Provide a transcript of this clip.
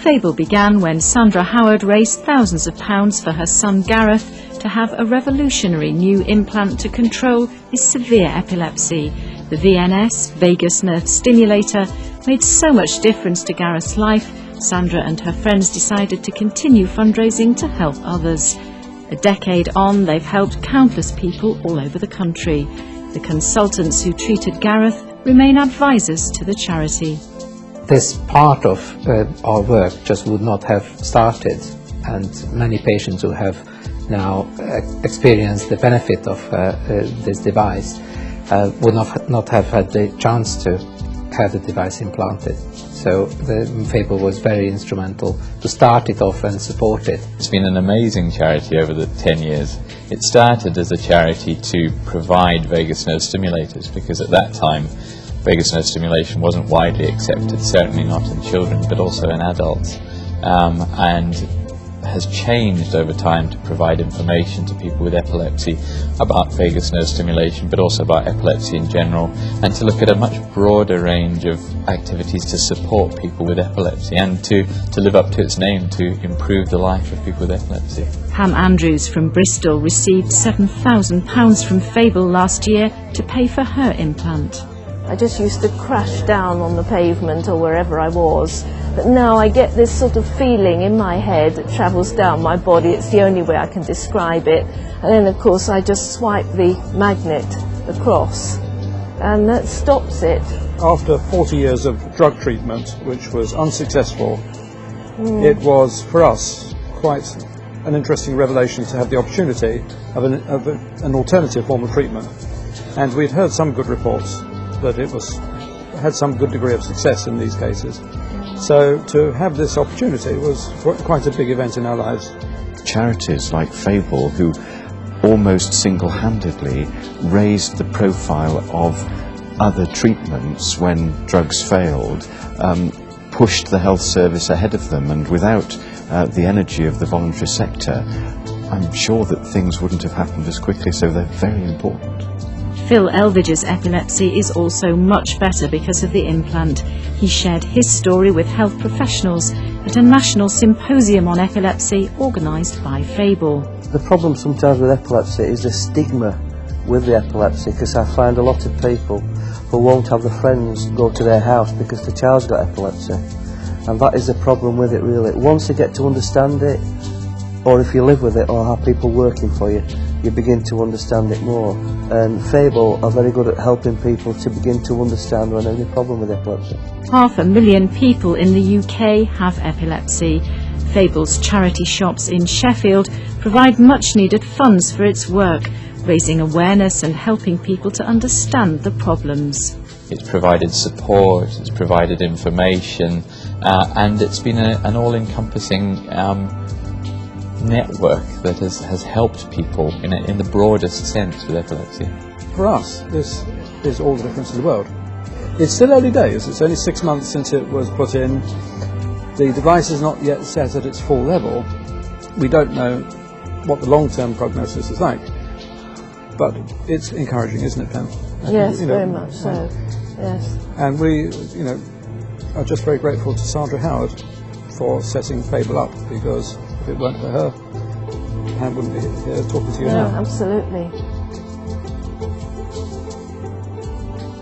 Fable began when Sandra Howard raised thousands of pounds for her son Gareth to have a revolutionary new implant to control his severe epilepsy. The VNS, vagus nerve stimulator, made so much difference to Gareth's life, Sandra and her friends decided to continue fundraising to help others. A decade on, they've helped countless people all over the country. The consultants who treated Gareth remain advisors to the charity. This part of our work just would not have started, and many patients who have now experienced the benefit of this device would not have had the chance to have the device implanted. So the Fable was very instrumental to start it off and support it. It's been an amazing charity over the 10 years. It started as a charity to provide vagus nerve stimulators, because at that time vagus nerve stimulation wasn't widely accepted, certainly not in children but also in adults, and has changed over time to provide information to people with epilepsy about vagus nerve stimulation, but also about epilepsy in general, and to look at a much broader range of activities to support people with epilepsy and to live up to its name, to improve the life of people with epilepsy. Pam Andrews from Bristol received £7,000 from Fable last year to pay for her implant. I just used to crash down on the pavement or wherever I was, but now I get this sort of feeling in my head that travels down my body. It's the only way I can describe it. And then of course I just swipe the magnet across and that stops it. After 40 years of drug treatment, which was unsuccessful, it was for us quite an interesting revelation to have the opportunity of an alternative form of treatment. And we'd heard some good reports that it had some good degree of success in these cases. So to have this opportunity was quite a big event in our lives. Charities like Fable, who almost single-handedly raised the profile of other treatments when drugs failed, pushed the health service ahead of them, and without the energy of the voluntary sector, I'm sure that things wouldn't have happened as quickly, so they're very important. Phil Elvidge's epilepsy is also much better because of the implant. He shared his story with health professionals at a national symposium on epilepsy organised by Fable. The problem sometimes with epilepsy is the stigma with the epilepsy, because I find a lot of people who won't have the friends go to their house because the child's got epilepsy. And that is the problem with it really. Once you get to understand it, or if you live with it or have people working for you, you begin to understand it more. And Fable are very good at helping people to begin to understand when there's any problem with epilepsy. 500,000 people in the UK have epilepsy. Fable's charity shops in Sheffield provide much needed funds for its work, raising awareness and helping people to understand the problems. It's provided support, it's provided information, and it's been an all-encompassing network that has helped people in the broadest sense with epilepsy. For us, this is all the difference in the world. It's still early days. It's only 6 months since it was put in. The device is not yet set at its full level. We don't know what the long-term prognosis is like, but it's encouraging, isn't it, Pam? Yes, very much so. Yes. And we, are just very grateful to Sandra Howard for setting Fable up, because if it weren't for her, Pam wouldn't be here talking to you now. No, absolutely.